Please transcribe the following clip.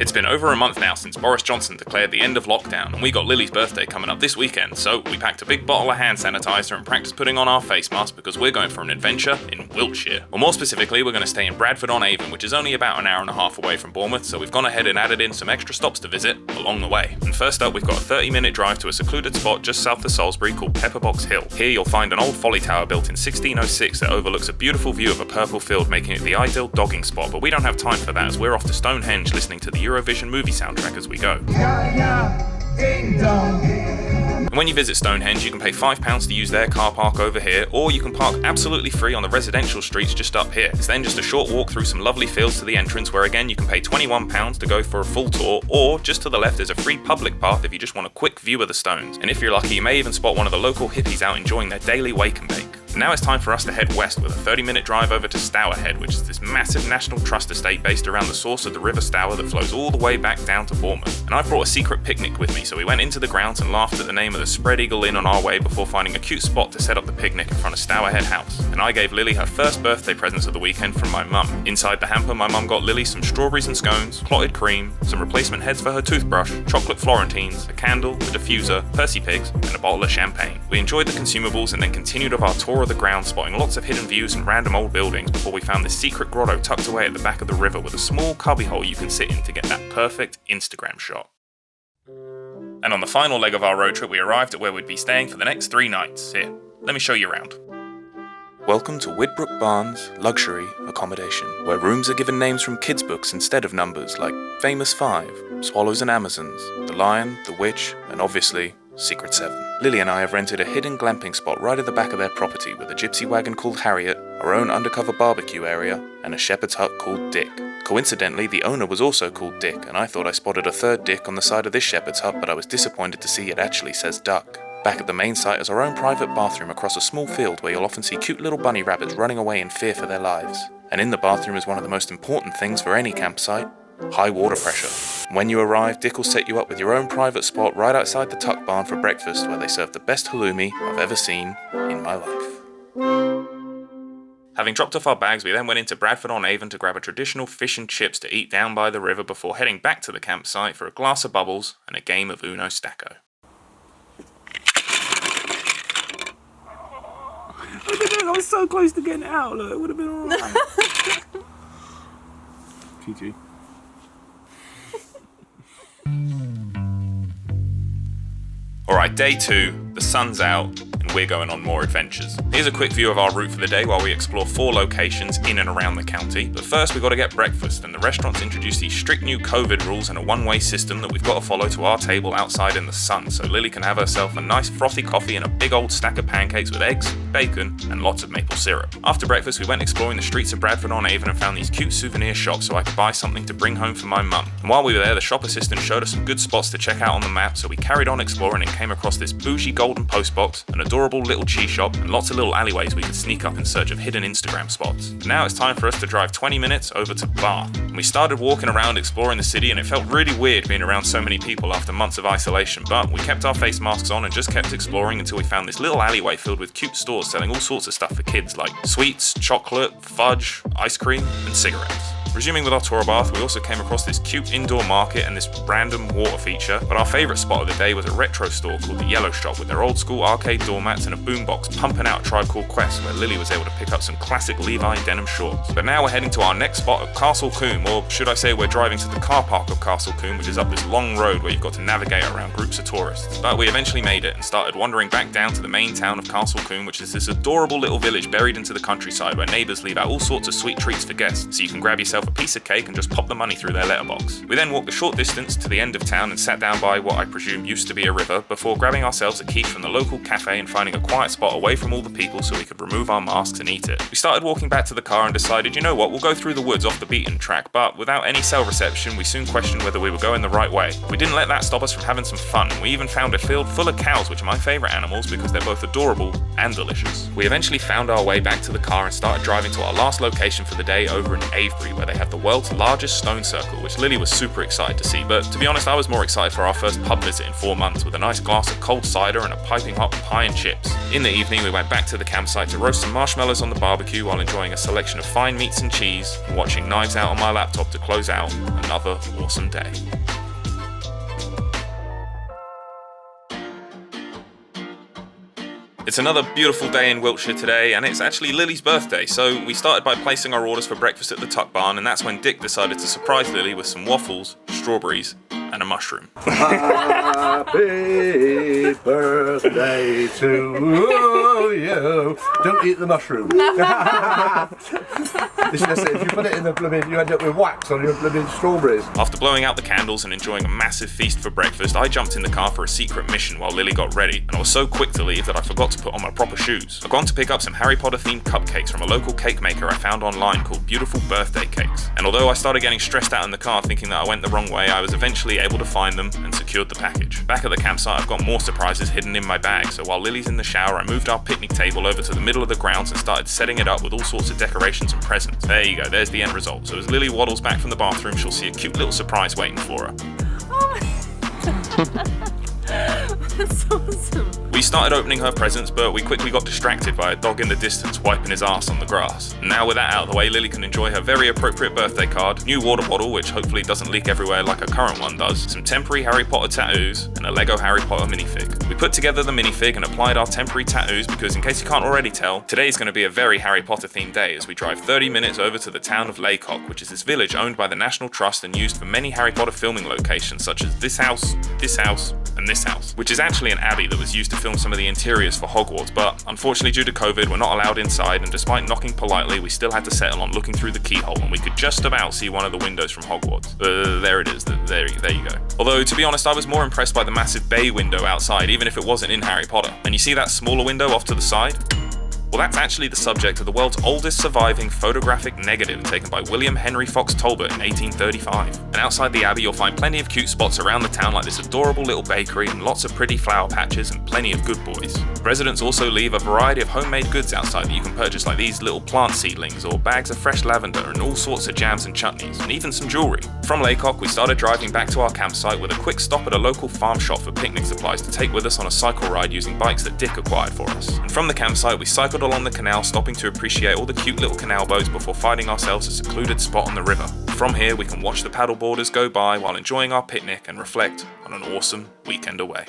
It's been over a month now since Boris Johnson declared the end of lockdown, and we got Lily's birthday coming up this weekend, so we packed a big bottle of hand sanitizer and practiced putting on our face mask because we're going for an adventure in Wiltshire. Or more specifically, we're going to stay in Bradford-On-Avon, which is only about an hour and a half away from Bournemouth, so we've gone ahead and added in some extra stops to visit along the way. And first up, we've got a 30-minute drive to a secluded spot just south of Salisbury called Pepperbox Hill. Here you'll find an old folly tower built in 1606 that overlooks a beautiful view of a purple field, making it the ideal dogging spot, but we don't have time for that as we're off to Stonehenge listening to the Eurovision movie soundtrack as we go. And when you visit Stonehenge, you can pay £5 to use their car park over here, or you can park absolutely free on the residential streets just up here. It's then just a short walk through some lovely fields to the entrance, where again you can pay £21 to go for a full tour, or just to the left is a free public path if you just want a quick view of the stones. And if you're lucky, you may even spot one of the local hippies out enjoying their daily wake and bake. Now it's time for us to head west with a 30-minute drive over to Stourhead, which is this massive National Trust estate based around the source of the River Stour that flows all the way back down to Bournemouth. And I brought a secret picnic with me, so we went into the grounds and laughed at the name of the Spread Eagle Inn on our way before finding a cute spot to set up the picnic in front of Stourhead House. And I gave Lily her first birthday presents of the weekend from my mum. Inside the hamper, my mum got Lily some strawberries and scones, clotted cream, some replacement heads for her toothbrush, chocolate Florentines, a candle, a diffuser, Percy Pigs, and a bottle of champagne. We enjoyed the consumables and then continued of our tour of the grounds, spotting lots of hidden views and random old buildings before we found this secret grotto tucked away at the back of the river with a small cubbyhole you can sit in to get that perfect Instagram shot. And on the final leg of our road trip, we arrived at where we'd be staying for the next 3 nights. Here, let me show you around. Welcome to Widbrook Barns Luxury Accommodation, where rooms are given names from kids' books instead of numbers, like Famous 5, Swallows and Amazons, The Lion, The Witch, and obviously Secret 7. Lily and I have rented a hidden glamping spot right at the back of their property with a gypsy wagon called Harriet, our own undercover barbecue area, and a shepherd's hut called Dick. Coincidentally, the owner was also called Dick, and I thought I spotted a third Dick on the side of this shepherd's hut, but I was disappointed to see it actually says Duck. Back at the main site is our own private bathroom across a small field where you'll often see cute little bunny rabbits running away in fear for their lives. And in the bathroom is one of the most important things for any campsite: high water pressure. When you arrive, Dick will set you up with your own private spot right outside the tuck barn for breakfast, where they serve the best halloumi I've ever seen in my life. Having dropped off our bags, we then went into Bradford-On-Avon to grab a traditional fish and chips to eat down by the river before heading back to the campsite for a glass of bubbles and a game of Uno Stacco. I was so close to getting out, look, it would have been alright. GG. Alright, day 2, the sun's out, and we're going on more adventures. Here's a quick view of our route for the day while we explore 4 locations in and around the county. But first we've got to get breakfast, and the restaurant's introduced these strict new COVID rules and a one-way system that we've got to follow to our table outside in the sun, so Lily can have herself a nice frothy coffee and a big old stack of pancakes with eggs, bacon, and lots of maple syrup. After breakfast we went exploring the streets of Bradford-On-Avon and found these cute souvenir shops so I could buy something to bring home for my mum. And while we were there, the shop assistant showed us some good spots to check out on the map, so we carried on exploring and came across this bougie golden postbox, an adorable little cheese shop, and lots of little alleyways we could sneak up in search of hidden Instagram spots. And now it's time for us to drive 20 minutes over to Bath. And we started walking around exploring the city, and it felt really weird being around so many people after months of isolation, but we kept our face masks on and just kept exploring until we found this little alleyway filled with cute stores selling all sorts of stuff for kids, like sweets, chocolate, fudge, ice cream, and cigarettes. Resuming with our tour of Bath, we also came across this cute indoor market and this random water feature, but our favourite spot of the day was a retro store called the Yellow Shop with their old school arcade doormats and a boombox pumping out Tribe Called Quest, where Lily was able to pick up some classic Levi denim shorts. But now we're heading to our next spot of Castle Combe, or should I say we're driving to the car park of Castle Combe, which is up this long road where you've got to navigate around groups of tourists. But we eventually made it and started wandering back down to the main town of Castle Combe, which is this adorable little village buried into the countryside where neighbours leave out all sorts of sweet treats for guests, so you can grab yourself a piece of cake and just pop the money through their letterbox. We then walked a short distance to the end of town and sat down by what I presume used to be a river before grabbing ourselves a quiche from the local cafe and finding a quiet spot away from all the people so we could remove our masks and eat it. We started walking back to the car and decided, you know what, we'll go through the woods off the beaten track, but without any cell reception we soon questioned whether we were going the right way. We didn't let that stop us from having some fun. We even found a field full of cows, which are my favourite animals because they're both adorable and delicious. We eventually found our way back to the car and started driving to our last location for the day over in Avebury, where they they have the world's largest stone circle, which Lily was super excited to see, but to be honest I was more excited for our first pub visit in 4 months with a nice glass of cold cider and a piping hot pie and chips. In the evening we went back to the campsite to roast some marshmallows on the barbecue while enjoying a selection of fine meats and cheese and watching Knives Out on my laptop to close out another awesome day. It's another beautiful day in Wiltshire today, and it's actually Lily's birthday, so we started by placing our orders for breakfast at the Tuck Barn, and that's when Dick decided to surprise Lily with some waffles, strawberries, and a mushroom. Happy birthday to you. Don't eat the mushroom. It's just, if you put it in the blooming, you end up with wax on your blooming strawberries. After blowing out the candles and enjoying a massive feast for breakfast, I jumped in the car for a secret mission while Lily got ready, and I was so quick to leave that I forgot to put on my proper shoes. I've gone to pick up some Harry Potter themed cupcakes from a local cake maker I found online called Beautiful Birthday Cakes. And although I started getting stressed out in the car thinking that I went the wrong way, I was eventually able to find them and secured the package. Back at the campsite I've got more surprises hidden in my bag, so while Lily's in the shower I moved our picnic table over to the middle of the grounds and started setting it up with all sorts of decorations and presents. There you go, there's the end result. So as Lily waddles back from the bathroom she'll see a cute little surprise waiting for her. That's awesome. We started opening her presents, but we quickly got distracted by a dog in the distance wiping his ass on the grass. Now with that out of the way, Lily can enjoy her very appropriate birthday card, new water bottle which hopefully doesn't leak everywhere like her current one does, some temporary Harry Potter tattoos, and a Lego Harry Potter minifig. We put together the minifig and applied our temporary tattoos because, in case you can't already tell, today's going to be a very Harry Potter themed day as we drive 30 minutes over to the town of Lacock, which is this village owned by the National Trust and used for many Harry Potter filming locations such as this house, and this house, which is actually an abbey that was used to film some of the interiors for Hogwarts, but unfortunately due to COVID we're not allowed inside, and despite knocking politely we still had to settle on looking through the keyhole and we could just about see one of the windows from Hogwarts. There it is, there you go. Although to be honest I was more impressed by the massive bay window outside even if it wasn't in Harry Potter. And you see that smaller window off to the side? Well, that's actually the subject of the world's oldest surviving photographic negative taken by William Henry Fox Talbot in 1835. And outside the abbey you'll find plenty of cute spots around the town like this adorable little bakery and lots of pretty flower patches and plenty of good boys. Residents also leave a variety of homemade goods outside that you can purchase like these little plant seedlings or bags of fresh lavender and all sorts of jams and chutneys and even some jewellery. From Lacock we started driving back to our campsite with a quick stop at a local farm shop for picnic supplies to take with us on a cycle ride using bikes that Dick acquired for us. And from the campsite we cycled along the canal, stopping to appreciate all the cute little canal boats before finding ourselves a secluded spot on the river. From here we can watch the paddle boarders go by while enjoying our picnic and reflect on an awesome weekend away.